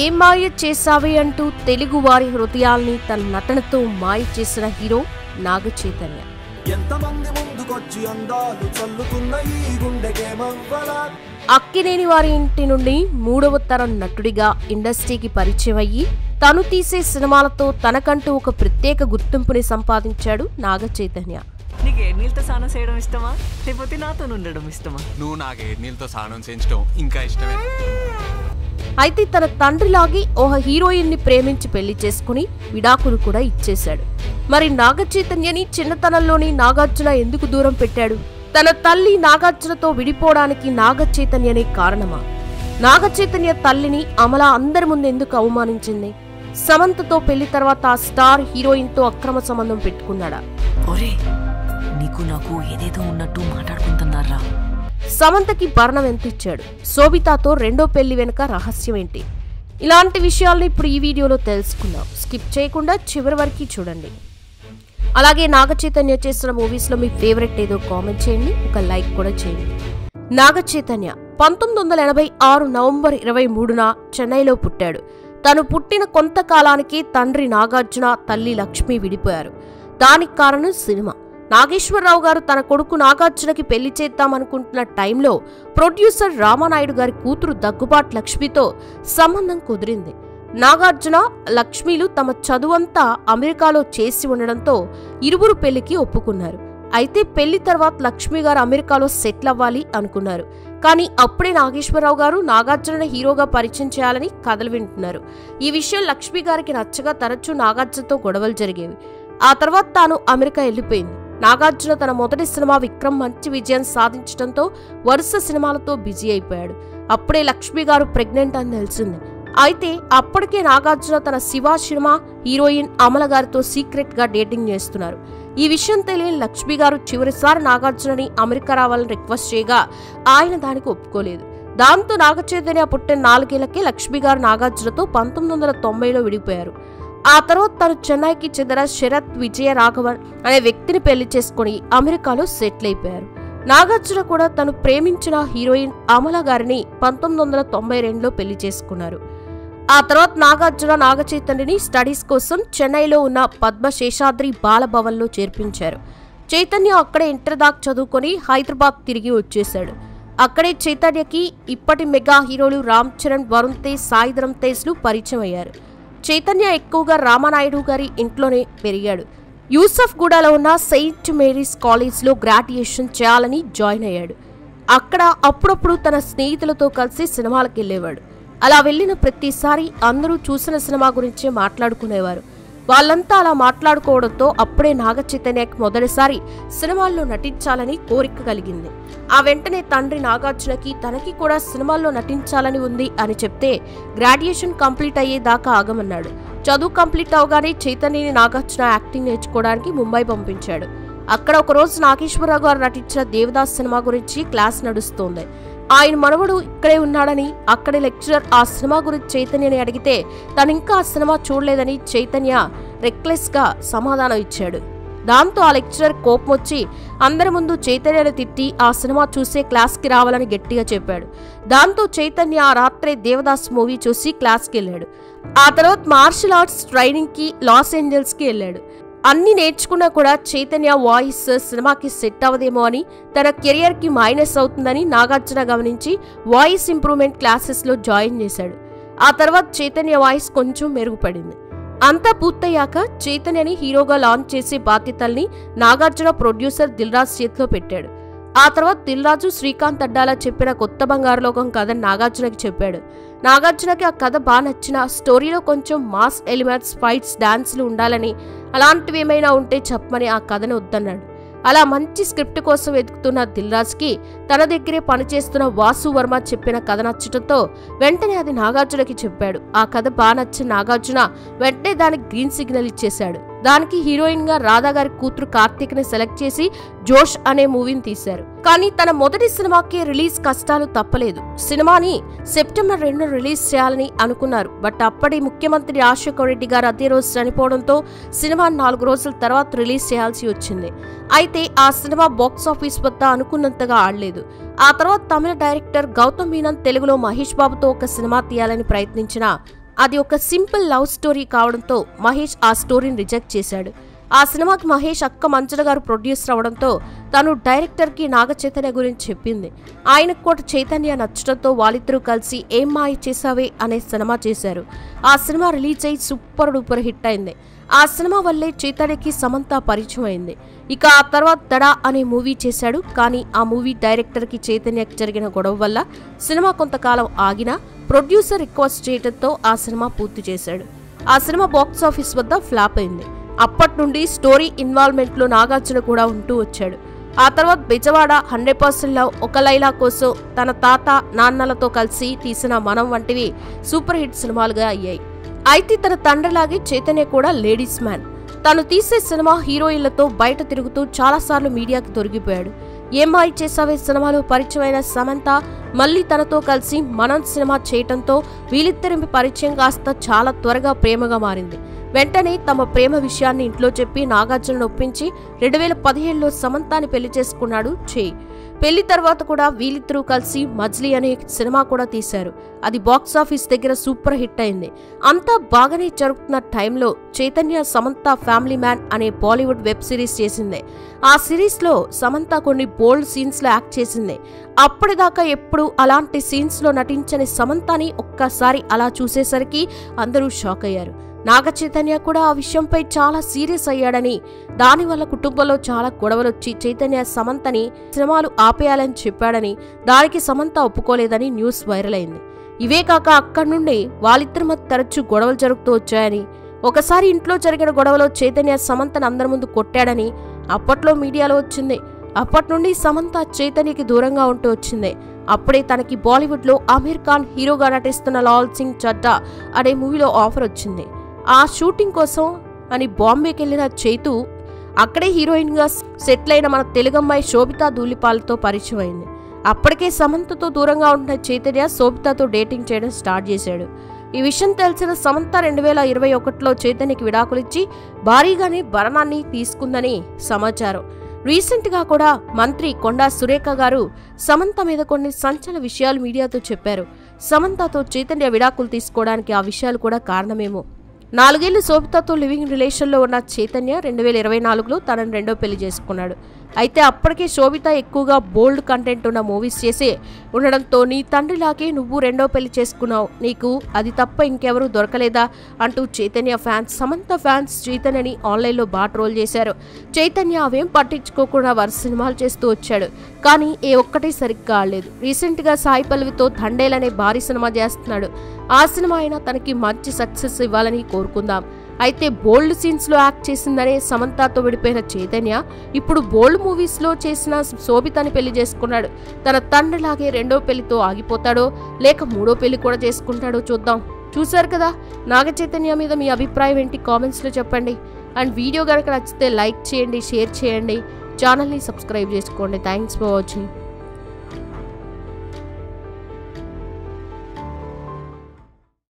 ఏం మాయ చేసావే అంటూ తెలుగు వారి హృదయాల్ని తన నటనతో మాయ చేసిన హీరో నాగ చైతన్య. అక్కినేని వారి ఇంటి నుండి 3వ తరం నటుడిగా ఇండస్ట్రీకి పరిచయం అయ్యి తను తీసే సినిమాలతో తనకంటూ ఒక ప్రత్యేక గుర్తింపుని సంపాదించాడు నాగ చైతన్య. నీకు ఏడ్నీళ్ళతో స్నానం చేయడం ఇష్టమా లేకపోతే నాతో ఉండడం ఇష్టమా? నువ్వు నాకు ఏడ్నీళ్ళతో స్నానం చేయించడం ఇంకా ఇష్టమే. అయితే తన తండ్రిలాగి ఒక హీరోయిన్ ని ప్రేమించి పెళ్లి చేసుకుని విడాకులు కూడా ఇచ్చేశాడు. మరి నాగ చైతన్యని చిన్నతనంలోని నాగార్జున ఎందుకు దూరం పెట్టాడు? తన తల్లి నాగార్జునతో విడిపోవడానికి నాగ చైతన్యనే కారణమా? నాగ చైతన్య తల్లిని అమల అందరి ముందు ఎందుకు అవమానించింది? సమంతతో పెళ్లి తర్వాత ఆ స్టార్ హీరోయిన్ తో అక్రమ సంబంధం పెట్టుకున్నాడా? నీకు నాకు ఏదేదో ఉన్నట్టు మాట్లాడుకుంటున్నారా? సమంతకి భరణం ఎంత ఇచ్చాడు? శోభితాతో రెండో పెళ్లి వెనుక రహస్యం ఏంటి? ఇలాంటి విషయాలను ఇప్పుడు ఈ వీడియోలో తెలుసుకుందాం. స్కిప్ చేయకుండా చివరి వరకు చూడండి. అలాగే నాగ చైతన్య చేసిన మూవీస్ లో మీ ఫేవరెట్ ఏదో కామెంట్ చేయండి, ఒక లైక్ కూడా చేయండి. నాగ చైతన్య 1986 నవంబర్ 23న చెన్నైలో పుట్టాడు. తను పుట్టిన కొంతకాలానికి తండ్రి నాగార్జున, తల్లి లక్ష్మి విడిపోయారు. దానికి కారణం సినిమా. నాగేశ్వరరావు గారు తన కొడుకు నాగార్జునకి పెళ్లి చేద్దామనుకుంటున్న టైంలో ప్రొడ్యూసర్ రామానాయుడు గారి కూతురు దగ్గుబాటి లక్ష్మితో సంబంధం కుదిరింది. నాగార్జున, లక్ష్మిలు తమ చదువంతా అమెరికాలో చేసి ఉండడంతో ఇరువురు పెళ్లికి ఒప్పుకున్నారు. అయితే పెళ్లి తర్వాత లక్ష్మి గారు అమెరికాలో సెటిల్ అవ్వాలి అనుకున్నారు. కానీ అప్పుడే నాగేశ్వరరావు గారు నాగార్జున హీరోగా పరిచయం చేయాలని కథలు వింటున్నారు. ఈ విషయం లక్ష్మి గారికి నచ్చగా తరచూ నాగార్జునతో గొడవలు జరిగేవి. ఆ తర్వాత తాను అమెరికా వెళ్లిపోయింది. నాగార్జున తన మొదటి సినిమా విక్రమ్ మంచి విజయం సాధించడంతో వరుస సినిమాలతో బిజీ అయిపోయాడు. అప్పుడే లక్ష్మి గారు ప్రెగ్నెంట్ అని తెలిసింది. అయితే అప్పటికే నాగార్జున తన శివ సినిమా హీరోయిన్ అమల గారితో సీక్రెట్ గా డేటింగ్ చేస్తున్నారు. ఈ విషయం తెలియని లక్ష్మి గారు చివరిసారి నాగార్జునని అమెరికా రావాలని రిక్వెస్ట్ చేయగా ఆయన దానికి ఒప్పుకోలేదు. దాంతో నాగ చైతన్య పుట్టిన 4 ఏళ్లకే లక్ష్మి గారు నాగార్జునతో 1990లో విడిపోయారు. ఆ తర్వాత తను చెన్నైకి చెందిన శరత్ విజయ రాఘవన్ అనే వ్యక్తిని పెళ్లి చేసుకుని అమెరికాలో సెటిల్ అయిపోయారు. నాగార్జున కూడా తను ప్రేమించిన హీరోయిన్ అమల గారిని 1992లో పెళ్లి చేసుకున్నారు. ఆ తర్వాత నాగార్జున నాగ చైతన్యని స్టడీస్ కోసం చెన్నైలో ఉన్న పద్మశేషాద్రి బాలభవన్లో చేర్పించారు. చైతన్య అక్కడే ఇంటర్ దాకా చదువుకొని హైదరాబాద్ తిరిగి వచ్చేశాడు. అక్కడే చైతన్యకి ఇప్పటి మెగా హీరోలు రామ్ చరణ్, వరుణ్ తేజ్, సాయిధరం తేజ్లు పరిచయం అయ్యారు. చైతన్య ఎక్కువగా రామానాయుడు గారి ఇంట్లోనే పెరిగాడు. యూసఫ్ గూడలో ఉన్న సెయింట్ మేరీస్ కాలేజ్లో గ్రాడ్యుయేషన్ చేయాలని జాయిన్ అయ్యాడు. అక్కడ అప్పుడప్పుడు తన స్నేహితులతో కలిసి సినిమాలకు వెళ్ళేవాడు. అలా వెళ్ళిన ప్రతిసారి అందరూ చూసిన సినిమా గురించే మాట్లాడుకునేవారు. వాళ్ళంతా అలా మాట్లాడుకోవడంతో అప్పుడే నాగ చైతన్యకి మొదటిసారి సినిమాల్లో నటించాలని కోరిక కలిగింది. ఆ వెంటనే తండ్రి నాగార్జునకి తనకి కూడా సినిమాల్లో నటించాలని ఉంది అని చెప్తే గ్రాడ్యుయేషన్ కంప్లీట్ అయ్యేదాకా ఆగమన్నాడు. చదువు కంప్లీట్ అవగానే చైతన్యని నాగార్జున యాక్టింగ్ నేర్చుకోవడానికి ముంబై పంపించాడు. అక్కడ ఒకరోజు నాగేశ్వరరావు గారు నటించిన దేవదాస్ సినిమా గురించి క్లాస్ నడుస్తోంది. ఆయన మనవడు ఇక్కడే ఉన్నాడని అక్కడి లెక్చరర్ ఆ సినిమా గురించి చైతన్యని అడిగితే తనింకా ఆ సినిమా చూడలేదని చైతన్య రెక్లెస్ గా సమాధానం ఇచ్చాడు. దాంతో ఆ లెక్చరర్ కోపం వచ్చి అందరి ముందు చైతన్యని తిట్టి ఆ సినిమా చూసే క్లాస్కి రావాలని గట్టిగా చెప్పాడు. దాంతో చైతన్య ఆ రాత్రే దేవదాస్ మూవీ చూసి క్లాస్కి వెళ్ళాడు. ఆ తర్వాత మార్షల్ ఆర్ట్స్ ట్రైనింగ్ కి లాస్ ఏంజల్స్ కి వెళ్ళాడు. అన్ని నేర్చుకున్నా కూడా చైతన్య వాయిస్ సినిమాకి సెట్ అవ్వదేమో అని, తన కెరియర్ కి మైనస్ అవుతుందని నాగార్జున గమనించి వాయిస్ ఇంప్రూవ్మెంట్ క్లాసెస్ లో జాయిన్ చేశాడు. ఆ తర్వాత చైతన్య వాయిస్ కొంచెం మెరుగుపడింది. అంతా పూర్తయ్యాక చైతన్యని హీరోగా లాంచ్ చేసే బాధ్యతల్ని నాగార్జున ప్రొడ్యూసర్ దిల్ రాజు చేతిలో పెట్టాడు. ఆ తర్వాత దిల్ రాజు శ్రీకాంత్ అడ్డాల చెప్పిన కొత్త బంగారు లోకం కథ నాగార్జునకి చెప్పాడు. నాగార్జునకి ఆ కథ బాగా నచ్చిన, స్టోరీలో కొంచెం మాస్ ఎలిమెంట్స్, ఫైట్స్, డాన్స్లు ఉండాలని, అలాంటివి ఏమైనా ఉంటే చెప్పమని ఆ కథను వద్దన్నాడు. అలా మంచి స్క్రిప్ట్ కోసం వెతుకుతున్న దిల్ రాజుకి తన దగ్గరే పనిచేస్తున్న వాసు వర్మ చెప్పిన కథ నచ్చడంతో వెంటనే అది నాగార్జునకి చెప్పాడు. ఆ కథ బాగా నచ్చిన నాగార్జున వెంటనే దానికి గ్రీన్ సిగ్నల్ ఇచ్చేశాడు. దానికి హీరోయిన్ గా రాధా గారి కూతురు కార్తీక్ ని సెలెక్ట్ చేసి జోష్ అనే మూవీని తీశారు. కానీ తన మొదటి సినిమాకి రిలీజ్ కష్టాలు తప్పలేదు. సినిమాని సెప్టెంబర్ 2 రిలీజ్ చేయాలని అనుకున్నారు. బట్ అప్పటి ముఖ్యమంత్రి రాజశేఖర రెడ్డి గారు అదే రోజు చనిపోవడంతో సినిమాని 4 రోజుల తర్వాత రిలీజ్ చేయాల్సి వచ్చింది. అయితే ఆ సినిమా బాక్సాఫీస్ వద్ద అనుకున్నంతగా ఆడలేదు. ఆ తర్వాత తమిళ డైరెక్టర్ గౌతమ్ మీనన్ తెలుగులో మహేష్ బాబుతో ఒక సినిమా తీయాలని ప్రయత్నించినా అది ఒక సింపుల్ లవ్ స్టోరీ కావడంతో మహేష్ ఆ స్టోరీని రిజెక్ట్ చేశాడు. ఆ సినిమాకి మహేష్ అక్క మంచన గారు ప్రొడ్యూసర్ అవడంతో తను డైరెక్టర్కి నాగ చైతన్య గురించి చెప్పింది. ఆయనకు కూడా చైతన్య నచ్చడంతో వాళ్ళిద్దరూ కలిసి ఏం మాయ చేసావే అనే సినిమా చేశారు. ఆ సినిమా రిలీజ్ అయ్యి సూపర్ డూపర్ హిట్ అయింది. ఆ సినిమా వల్లే చైతన్యకి సమంత పరిచయం అయింది. ఇక ఆ తర్వాత దడా అనే మూవీ చేశాడు. కానీ ఆ మూవీ డైరెక్టర్కి చైతన్యకి జరిగిన గొడవ వల్ల సినిమా కొంతకాలం ఆగినా ప్రొడ్యూసర్ రిక్వెస్ట్ చేయడంతో ఆ సినిమా పూర్తి చేశాడు. ఆ సినిమా బాక్స్ ఆఫీస్ వద్ద ఫ్లాప్ అయింది. అప్పటి నుండి స్టోరీ ఇన్వాల్వ్మెంట్లో నాగార్జున కూడా ఉంటూ వచ్చాడు. ఆ తర్వాత బెజవాడ, 100% లవ్, ఒక లైలా కోసం, తన తాత నాన్నలతో కలిసి తీసిన మనం వంటివి సూపర్ హిట్ సినిమాలుగా అయ్యాయి. అయితే తన తండ్రిలాగే చైతన్య కూడా లేడీస్ మ్యాన్. తను తీసే సినిమా హీరోయిన్లతో బయట తిరుగుతూ చాలాసార్లు మీడియాకి దొరికిపోయాడు. ఏం మాయ చేసావే సినిమాలో పరిచయమైన సమంత మళ్ళీ తనతో కలిసి మనం సినిమా చేయటంతో వీళ్ళిద్దరి పరిచయం కాస్త చాలా త్వరగా ప్రేమగా మారింది. వెంటనే తమ ప్రేమ విషయాన్ని ఇంట్లో చెప్పి నాగార్జున ఒప్పించి 2017లో సమంతాని పెళ్లి చేసుకున్నాడు చేయి. పెళ్లి తర్వాత కూడా వీళ్ళిద్దరూ కలిసి మజ్లీ అనే సినిమా కూడా తీశారు. అది బాక్స్ ఆఫీస్ దగ్గర సూపర్ హిట్ అయింది. అంతా బాగానే జరుగుతున్న టైంలో చైతన్య సమంత ఫ్యామిలీ మ్యాన్ అనే బాలీవుడ్ వెబ్ సిరీస్ చేసింది. ఆ సిరీస్లో సమంత కొన్ని బోల్డ్ సీన్స్లో యాక్ట్ చేసింది. అప్పటిదాకా ఎప్పుడు అలాంటి సీన్స్లో నటించని సమంతని ఒక్కసారి అలా చూసేసరికి అందరూ షాక్ అయ్యారు. నాగ చైతన్య కూడా ఆ విషయంపై చాలా సీరియస్ అయ్యాడని, దానివల్ల కుటుంబంలో చాలా గొడవలొచ్చి చైతన్య సమంతని సినిమాలు ఆపేయాలని చెప్పాడని, దానికి సమంత ఒప్పుకోలేదని న్యూస్ వైరల్ అయింది. ఇవే కాక అక్కడి నుండి వాళ్ళిద్దరి మధ్య తరచూ గొడవలు జరుగుతూ వచ్చాయని, ఒకసారి ఇంట్లో జరిగిన గొడవలో చైతన్య సమంతని అందరి ముందు కొట్టాడని అప్పట్లో మీడియాలో వచ్చింది. అప్పటి నుండి సమంత చైతన్యకి దూరంగా ఉంటూ వచ్చింది. అప్పుడే తనకి బాలీవుడ్లో ఆమిర్ ఖాన్ హీరోగా నటిస్తున్న లాల్ సింగ్ చడ్డా అనే మూవీలో ఆఫర్ వచ్చింది. ఆ షూటింగ్ కోసం అని బాంబేకి వెళ్లిన చైతు అక్కడే హీరోయిన్గా సెటిల్ అయిన మన తెలుగమ్మాయి శోభితా ధూళిపాలతో పరిచయం అయింది. అప్పటికే సమంతతో దూరంగా ఉంటున్న చైతన్య శోభితాతో డేటింగ్ చేయడం స్టార్ట్ చేశాడు. ఈ విషయం తెలిసిన సమంత 2021లో చైతన్యకి విడాకులిచ్చి భారీగానే భరణాన్ని తీసుకుందని సమాచారం. రీసెంట్గా కూడా మంత్రి కొండా సురేఖ గారు సమంత మీద కొన్ని సంచలన విషయాలు మీడియాతో చెప్పారు. సమంతతో చైతన్య విడాకులు తీసుకోవడానికి ఆ విషయాలు కూడా కారణమేమో. 4 ఏళ్లు శోభితతో లివింగ్ రిలేషన్లో ఉన్న చైతన్య 2024లో తనని రెండో పెళ్లి చేసుకున్నాడు. అయితే అప్పటికే శోభిత ఎక్కువగా బోల్డ్ కంటెంట్ ఉన్న మూవీస్ చేసే ఉండడంతో నీ తండ్రిలాగే నువ్వు రెండో పెళ్లి చేసుకున్నావు, నీకు అది తప్ప ఇంకెవరూ దొరకలేదా అంటూ చైతన్య ఫ్యాన్స్, సమంత ఫ్యాన్స్ చైతన్యని ఆన్లైన్లో బాగా ట్రోల్ చేశారు. చైతన్య అవేం పట్టించుకోకుండా వరుస సినిమాలు చేస్తూ వచ్చాడు. కానీ ఏ ఒక్కటి సరిగ్గా ఆడలేదు. రీసెంట్గా సాయి పల్లవితో దండేల్ అనే భారీ సినిమా చేస్తున్నాడు. ఆ సినిమా అయినా తనకి మంచి సక్సెస్ ఇవ్వాలని కోరుకుందాం. అయితే బోల్డ్ సీన్స్లో యాక్ట్ చేసిందనే సమంతతో విడిపోయిన చైతన్య ఇప్పుడు బోల్డ్ మూవీస్లో చేసిన శోభితని పెళ్లి చేసుకున్నాడు. తన తండ్రిలాగే రెండో పెళ్లితో ఆగిపోతాడో లేక మూడో పెళ్లి కూడా చేసుకుంటాడో చూద్దాం. చూశారు కదా, నాగ చైతన్య మీద మీ అభిప్రాయం ఏంటి కామెంట్స్లో చెప్పండి. అండ్ వీడియో కనుక నచ్చితే లైక్ చేయండి, షేర్ చేయండి, ఛానల్ని సబ్స్క్రైబ్ చేసుకోండి. Thanks for watching.